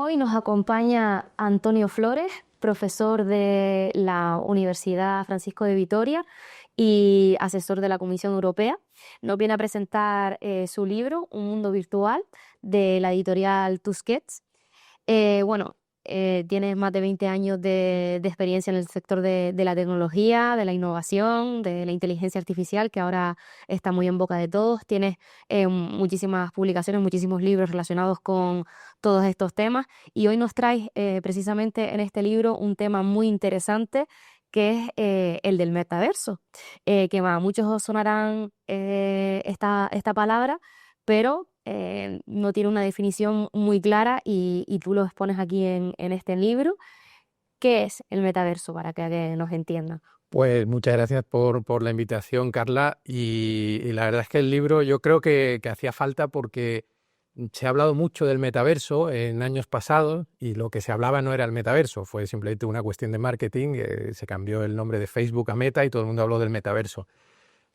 Hoy nos acompaña Antonio Flores, profesor de la Universidad Francisco de Vitoria y asesor de la Comisión Europea. Nos viene a presentar su libro, Un mundo virtual, de la editorial Tusquets. Tienes más de 20 años de experiencia en el sector de la tecnología, de la innovación, de la inteligencia artificial, que ahora está muy en boca de todos. Tienes muchísimas publicaciones, muchísimos libros relacionados con todos estos temas. Y hoy nos traes precisamente en este libro un tema muy interesante, que es el del metaverso, que a muchos os sonarán esta palabra, pero no tiene una definición muy clara y tú lo expones aquí en este libro. ¿Qué es el metaverso para que nos entiendan? Pues muchas gracias por la invitación, Carla. Y la verdad es que el libro yo creo que hacía falta porque se ha hablado mucho del metaverso en años pasados y lo que se hablaba no era el metaverso, fue simplemente una cuestión de marketing. Se cambió el nombre de Facebook a Meta y todo el mundo habló del metaverso.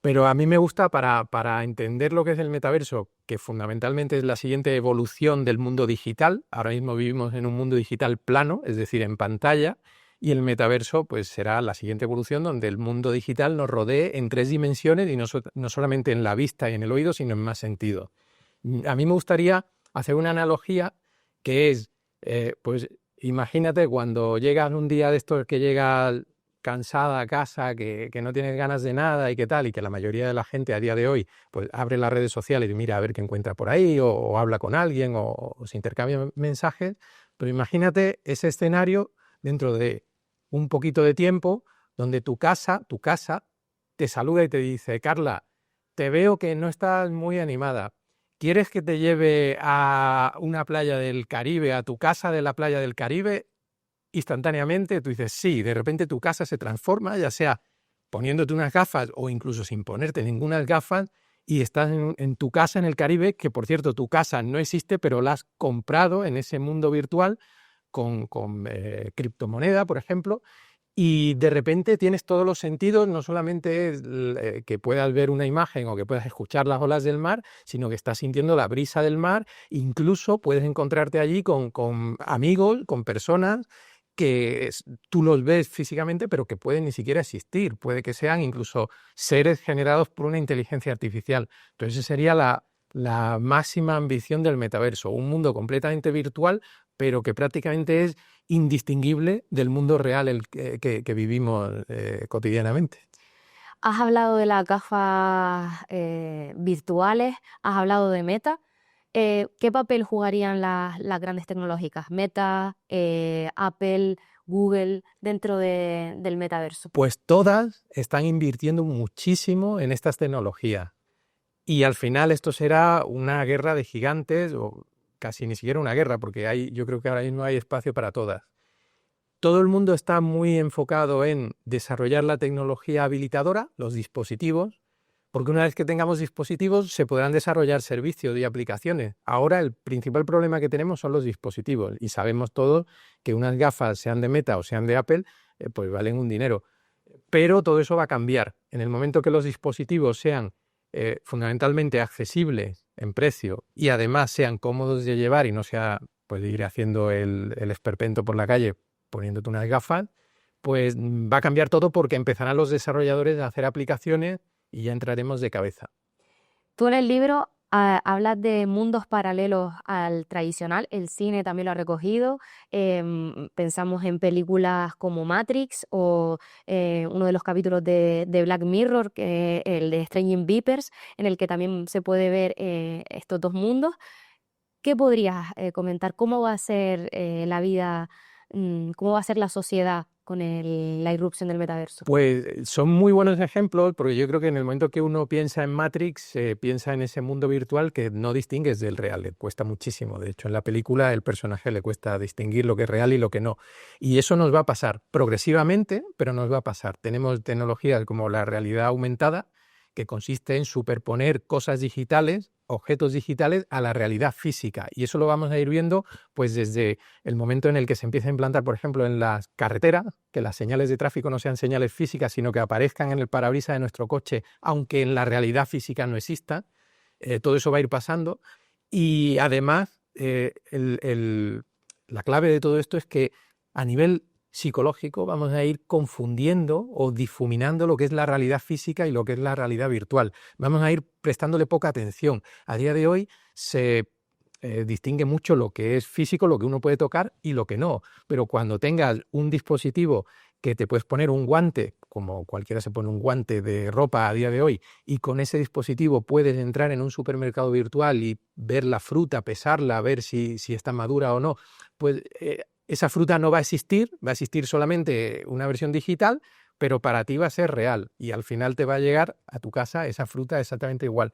Pero a mí me gusta para entender lo que es el metaverso, que fundamentalmente es la siguiente evolución del mundo digital. Ahora mismo vivimos en un mundo digital plano, es decir, en pantalla, y el metaverso pues será la siguiente evolución donde el mundo digital nos rodee en 3 dimensiones y no solamente en la vista y en el oído, sino en más sentido. A mí me gustaría hacer una analogía que es, pues imagínate cuando llegas un día de estos que llegas cansada a casa, que no tienes ganas de nada y qué tal, y que la mayoría de la gente a día de hoy pues abre las redes sociales y mira a ver qué encuentra por ahí, o habla con alguien, o se intercambia mensajes. Pero imagínate ese escenario dentro de un poquito de tiempo donde tu casa te saluda y te dice: Carla, te veo que no estás muy animada. ¿Quieres que te lleve a una playa del Caribe, a tu casa de la playa del Caribe? Instantáneamente tú dices sí, de repente tu casa se transforma, ya sea poniéndote unas gafas o incluso sin ponerte ninguna gafas, y estás en tu casa en el Caribe, que por cierto tu casa no existe, pero la has comprado en ese mundo virtual con criptomoneda, por ejemplo, y de repente tienes todos los sentidos. No solamente es que puedas ver una imagen o que puedas escuchar las olas del mar, sino que estás sintiendo la brisa del mar. Incluso puedes encontrarte allí con amigos, con personas que tú los ves físicamente, pero que pueden ni siquiera existir. Puede que sean incluso seres generados por una inteligencia artificial. Entonces, esa sería la máxima ambición del metaverso, un mundo completamente virtual, pero que prácticamente es indistinguible del mundo real que vivimos cotidianamente. Has hablado de las gafas virtuales, has hablado de Meta. ¿Qué papel jugarían las grandes tecnológicas? Meta, Apple, Google, dentro del metaverso. Pues todas están invirtiendo muchísimo en estas tecnologías. Y al final esto será una guerra de gigantes, o casi ni siquiera una guerra, porque yo creo que ahora mismo hay espacio para todas. Todo el mundo está muy enfocado en desarrollar la tecnología habilitadora, los dispositivos, porque una vez que tengamos dispositivos se podrán desarrollar servicios y aplicaciones. Ahora el principal problema que tenemos son los dispositivos, y sabemos todos que unas gafas, sean de Meta o sean de Apple, pues valen un dinero. Pero todo eso va a cambiar. En el momento que los dispositivos sean fundamentalmente accesibles en precio y además sean cómodos de llevar y no sea pues ir haciendo el esperpento por la calle poniéndote unas gafas, pues va a cambiar todo, porque empezarán los desarrolladores a hacer aplicaciones y ya entraremos de cabeza. Tú en el libro hablas de mundos paralelos al tradicional, el cine también lo ha recogido. Pensamos en películas como Matrix o uno de los capítulos de Black Mirror, que es el de Stringing Vipers, en el que también se puede ver estos dos mundos. ¿Qué podrías comentar? ¿Cómo va a ser la vida, cómo va a ser la sociedad con la irrupción del metaverso? Pues son muy buenos ejemplos, porque yo creo que en el momento que uno piensa en Matrix, piensa en ese mundo virtual que no distingues del real, le cuesta muchísimo. De hecho, en la película el personaje le cuesta distinguir lo que es real y lo que no. Y eso nos va a pasar progresivamente, pero nos va a pasar. Tenemos tecnologías como la realidad aumentada, que consiste en superponer cosas digitales, objetos digitales, a la realidad física. Y eso lo vamos a ir viendo pues desde el momento en el que se empieza a implantar, por ejemplo, en las carreteras, que las señales de tráfico no sean señales físicas, sino que aparezcan en el parabrisas de nuestro coche, aunque en la realidad física no exista. Todo eso va a ir pasando. Y además, la clave de todo esto es que a nivel psicológico vamos a ir confundiendo o difuminando lo que es la realidad física y lo que es la realidad virtual. Vamos a ir prestándole poca atención. A día de hoy se distingue mucho lo que es físico, lo que uno puede tocar y lo que no. Pero cuando tengas un dispositivo que te puedes poner un guante, como cualquiera se pone un guante de ropa a día de hoy, y con ese dispositivo puedes entrar en un supermercado virtual y ver la fruta, pesarla, ver si está madura o no, pues esa fruta no va a existir solamente una versión digital, pero para ti va a ser real y al final te va a llegar a tu casa esa fruta exactamente igual.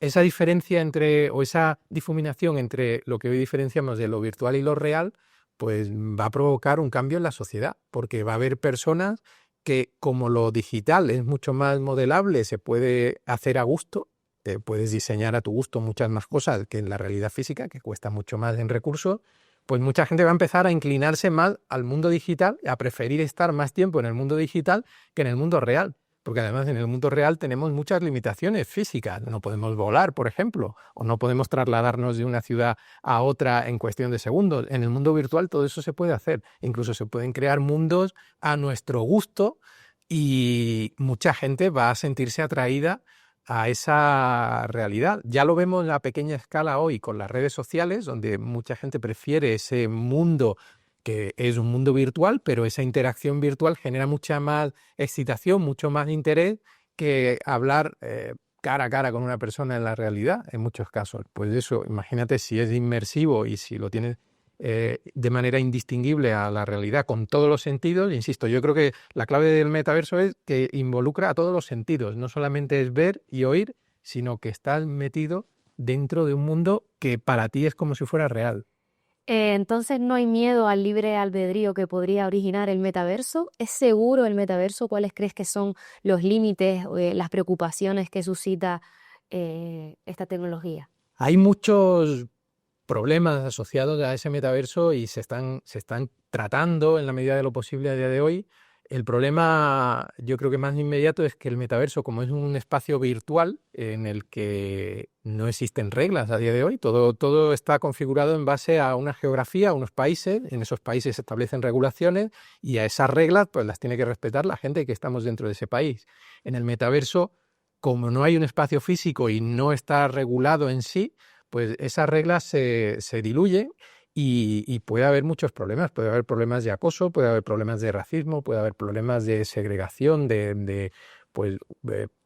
Esa diferencia o esa difuminación entre lo que hoy diferenciamos de lo virtual y lo real, pues va a provocar un cambio en la sociedad, porque va a haber personas que, como lo digital es mucho más modelable, se puede hacer a gusto, te puedes diseñar a tu gusto muchas más cosas que en la realidad física, que cuesta mucho más en recursos, pues mucha gente va a empezar a inclinarse más al mundo digital, a preferir estar más tiempo en el mundo digital que en el mundo real. Porque además en el mundo real tenemos muchas limitaciones físicas. No podemos volar, por ejemplo, o no podemos trasladarnos de una ciudad a otra en cuestión de segundos. En el mundo virtual todo eso se puede hacer. Incluso se pueden crear mundos a nuestro gusto y mucha gente va a sentirse atraída a esa realidad. Ya lo vemos a pequeña escala hoy con las redes sociales, donde mucha gente prefiere ese mundo que es un mundo virtual, pero esa interacción virtual genera mucha más excitación, mucho más interés que hablar cara a cara con una persona en la realidad, en muchos casos. Pues eso, imagínate si es inmersivo y si lo tienes de manera indistinguible a la realidad con todos los sentidos. Insisto, yo creo que la clave del metaverso es que involucra a todos los sentidos, no solamente es ver y oír, sino que estás metido dentro de un mundo que para ti es como si fuera real. Entonces no hay miedo al libre albedrío que podría originar el metaverso. ¿Es seguro el metaverso? ¿Cuáles crees que son los límites, las preocupaciones que suscita esta tecnología? Hay muchos problemas asociados a ese metaverso y se están tratando en la medida de lo posible a día de hoy. El problema, yo creo que más inmediato, es que el metaverso, como es un espacio virtual en el que no existen reglas a día de hoy, todo está configurado en base a una geografía, a unos países. En esos países se establecen regulaciones y a esas reglas pues las tiene que respetar la gente que estamos dentro de ese país. En el metaverso, como no hay un espacio físico y no está regulado en sí, pues esas reglas se diluyen y puede haber muchos problemas. Puede haber problemas de acoso, puede haber problemas de racismo, puede haber problemas de segregación, pues,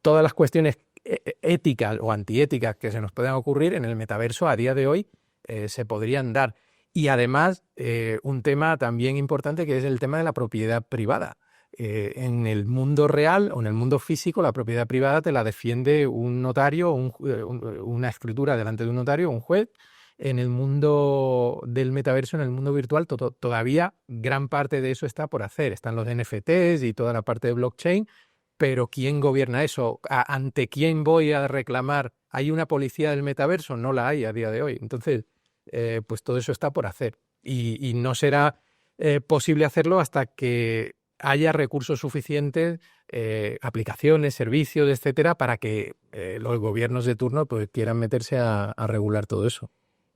todas las cuestiones éticas o antiéticas que se nos puedan ocurrir en el metaverso a día de hoy se podrían dar. Y además, un tema también importante que es el tema de la propiedad privada. En el mundo real o en el mundo físico, la propiedad privada te la defiende un notario, una escritura delante de un notario, un juez. En el mundo del metaverso, en el mundo virtual, todavía gran parte de eso está por hacer. Están los NFTs y toda la parte de blockchain, pero ¿quién gobierna eso? ¿Ante quién voy a reclamar? ¿Hay una policía del metaverso? No la hay a día de hoy. Entonces, pues todo eso está por hacer y no será posible hacerlo hasta que haya recursos suficientes, aplicaciones, servicios, etcétera, para que los gobiernos de turno pues quieran meterse a regular todo eso.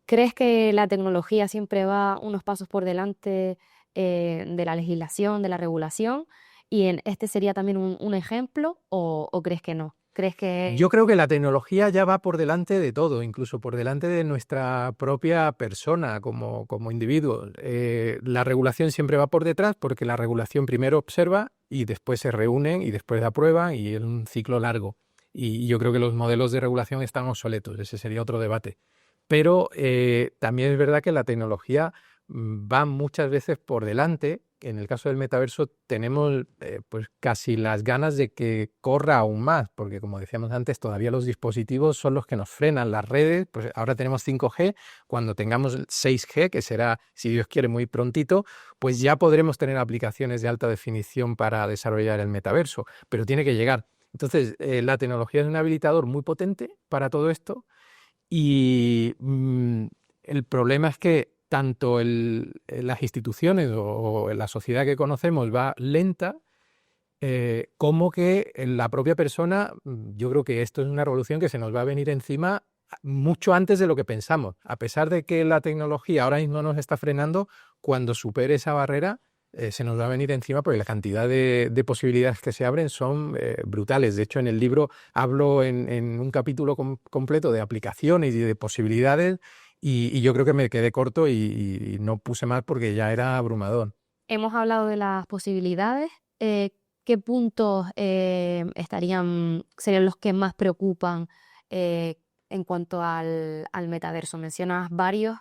¿Crees que la tecnología siempre va unos pasos por delante de la legislación, de la regulación? ¿Y en este sería también un ejemplo o crees que no? ¿Crees que Yo creo que la tecnología ya va por delante de todo, incluso por delante de nuestra propia persona como individuo. La regulación siempre va por detrás porque la regulación primero observa y después se reúnen y después aprueban y es un ciclo largo. Y yo creo que los modelos de regulación están obsoletos, ese sería otro debate. Pero también es verdad que la tecnología va muchas veces por delante. En el caso del metaverso tenemos pues casi las ganas de que corra aún más, porque como decíamos antes, todavía los dispositivos son los que nos frenan. Las redes, pues ahora tenemos 5G, cuando tengamos el 6G, que será, si Dios quiere, muy prontito, pues ya podremos tener aplicaciones de alta definición para desarrollar el metaverso, pero tiene que llegar. Entonces, la tecnología es un habilitador muy potente para todo esto y el problema es que tanto las instituciones o la sociedad que conocemos va lenta, como que la propia persona, yo creo que esto es una revolución que se nos va a venir encima mucho antes de lo que pensamos. A pesar de que la tecnología ahora mismo nos está frenando, cuando supere esa barrera, se nos va a venir encima porque la cantidad de posibilidades que se abren son brutales. De hecho, en el libro hablo en un capítulo completo de aplicaciones y de posibilidades y yo creo que me quedé corto y no puse más porque ya era abrumador. Hemos hablado de las posibilidades. ¿Qué puntos serían los que más preocupan eh, en cuanto al metaverso? Mencionas varios.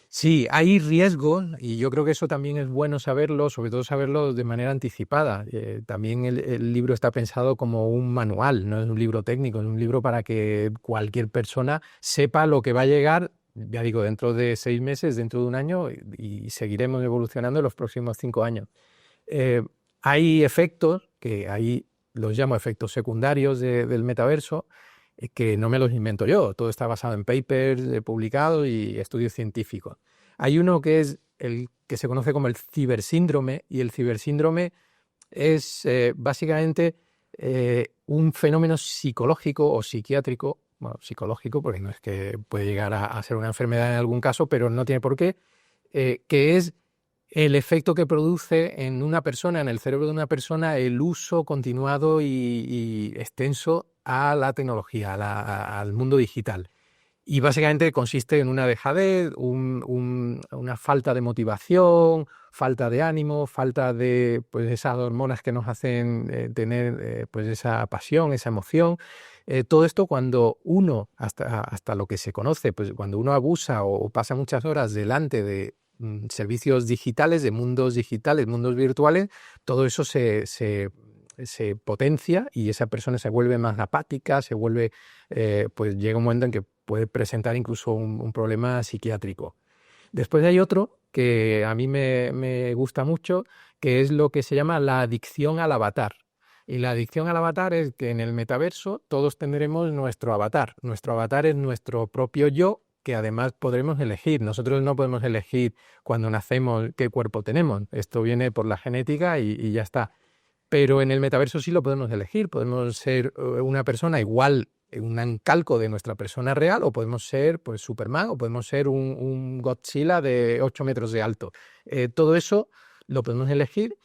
Sí, hay riesgos y yo creo que eso también es bueno saberlo, sobre todo saberlo de manera anticipada. También el libro está pensado como un manual, no es un libro técnico, es un libro para que cualquier persona sepa lo que va a llegar, ya digo, dentro de 6 meses, dentro de un año y seguiremos evolucionando en los próximos 5 años. Eh, Hay efectos, que ahí los llamo efectos secundarios del metaverso, que no me los invento yo, todo está basado en papers publicados y estudios científicos. Hay uno que es el que se conoce como el cibersíndrome, y el cibersíndrome es básicamente un fenómeno psicológico o psiquiátrico, bueno, psicológico, porque no es que puede llegar a ser una enfermedad en algún caso, pero no tiene por qué, que es el efecto que produce en una persona, en el cerebro de una persona, el uso continuado y extenso a la tecnología, al mundo digital. Y básicamente consiste en una dejadez, una falta de motivación, falta de ánimo, falta de pues, esas hormonas que nos hacen tener pues, esa pasión, esa emoción. Todo esto cuando uno, hasta lo que se conoce, pues cuando uno abusa o pasa muchas horas delante de servicios digitales, de mundos digitales, mundos virtuales, todo eso se potencia y esa persona se vuelve más apática, se vuelve, pues llega un momento en que puede presentar incluso un problema psiquiátrico. Después hay otro que a mí me gusta mucho, que es lo que se llama la adicción al avatar. Y la adicción al avatar es que en el metaverso todos tendremos nuestro avatar. Nuestro avatar es nuestro propio yo, que además podremos elegir. Nosotros no podemos elegir cuando nacemos qué cuerpo tenemos. Esto viene por la genética y ya está. Pero en el metaverso sí lo podemos elegir. Podemos ser una persona igual, un calco de nuestra persona real, o podemos ser pues, Superman, o podemos ser un Godzilla de 8 metros de alto. Todo eso lo podemos elegir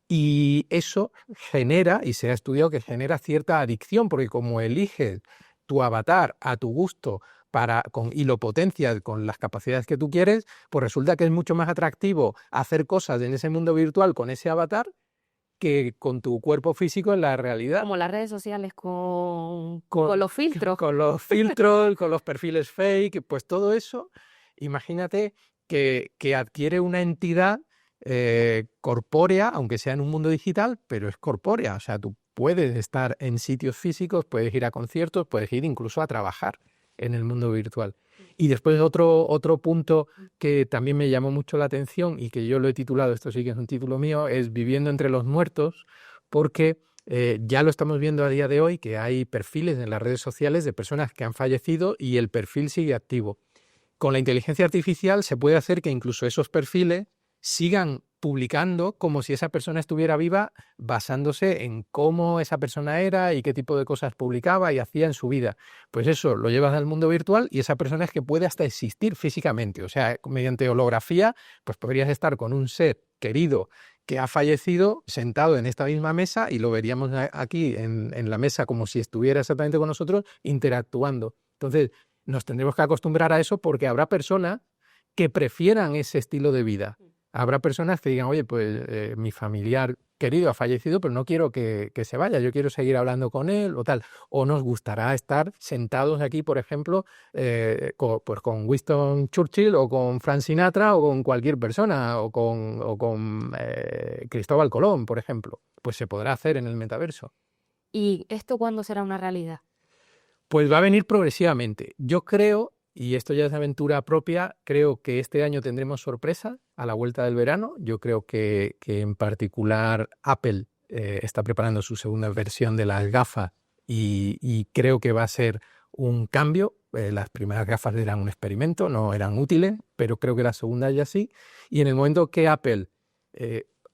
y eso genera, y se ha estudiado que genera cierta adicción, porque como eliges tu avatar a tu gusto y lo potencias con las capacidades que tú quieres, pues resulta que es mucho más atractivo hacer cosas en ese mundo virtual con ese avatar que con tu cuerpo físico en la realidad. Como las redes sociales con los filtros. Con los filtros, con los perfiles fake, pues todo eso, imagínate que adquiere una entidad corpórea, aunque sea en un mundo digital, pero es corpórea. O sea, tú puedes estar en sitios físicos, puedes ir a conciertos, puedes ir incluso a trabajar en el mundo virtual. Y después otro punto que también me llamó mucho la atención y que yo lo he titulado, esto sí que es un título mío, es Viviendo entre los muertos, porque ya lo estamos viendo a día de hoy, que hay perfiles en las redes sociales de personas que han fallecido y el perfil sigue activo. Con la inteligencia artificial se puede hacer que incluso esos perfiles sigan publicando como si esa persona estuviera viva, basándose en cómo esa persona era y qué tipo de cosas publicaba y hacía en su vida. Pues eso lo llevas al mundo virtual y esa persona es que puede hasta existir físicamente. O sea, mediante holografía, pues podrías estar con un ser querido que ha fallecido sentado en esta misma mesa y lo veríamos aquí en la mesa como si estuviera exactamente con nosotros interactuando. Entonces, nos tendremos que acostumbrar a eso porque habrá personas que prefieran ese estilo de vida. Habrá personas que digan, oye, pues mi familiar querido ha fallecido, pero no quiero que se vaya, yo quiero seguir hablando con él o tal. O nos gustará estar sentados aquí, por ejemplo, pues con Winston Churchill o con Frank Sinatra o con cualquier persona o con Cristóbal Colón, por ejemplo. Pues se podrá hacer en el metaverso. ¿Y esto cuándo será una realidad? Pues va a venir progresivamente. Yo creo, y esto ya es aventura propia, creo que este año tendremos sorpresa a la vuelta del verano. Yo creo que en particular Apple está preparando su segunda versión de las gafas y creo que va a ser un cambio. Las primeras gafas eran un experimento, no eran útiles, pero creo que la segunda ya sí. Y en el momento que Apple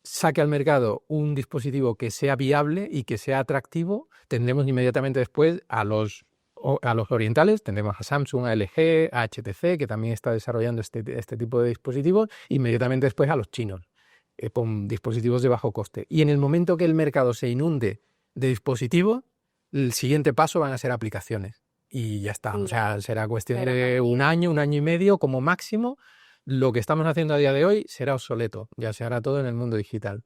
saque al mercado un dispositivo que sea viable y que sea atractivo, tendremos inmediatamente después a los a los orientales, tendremos a Samsung, a LG, a HTC, que también está desarrollando este tipo de dispositivos, inmediatamente después a los chinos, con dispositivos de bajo coste. Y en el momento que el mercado se inunde de dispositivos, el siguiente paso van a ser aplicaciones. Y ya está. O sea, será cuestión de un año y medio como máximo. Lo que estamos haciendo a día de hoy será obsoleto. Ya se hará todo en el mundo digital.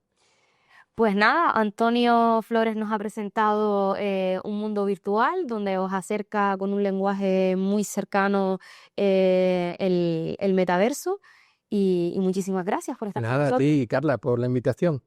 Pues nada, Antonio Flores nos ha presentado un mundo virtual donde os acerca con un lenguaje muy cercano el metaverso y muchísimas gracias por estar con Nada, a nosotros. ti, Carla, por la invitación.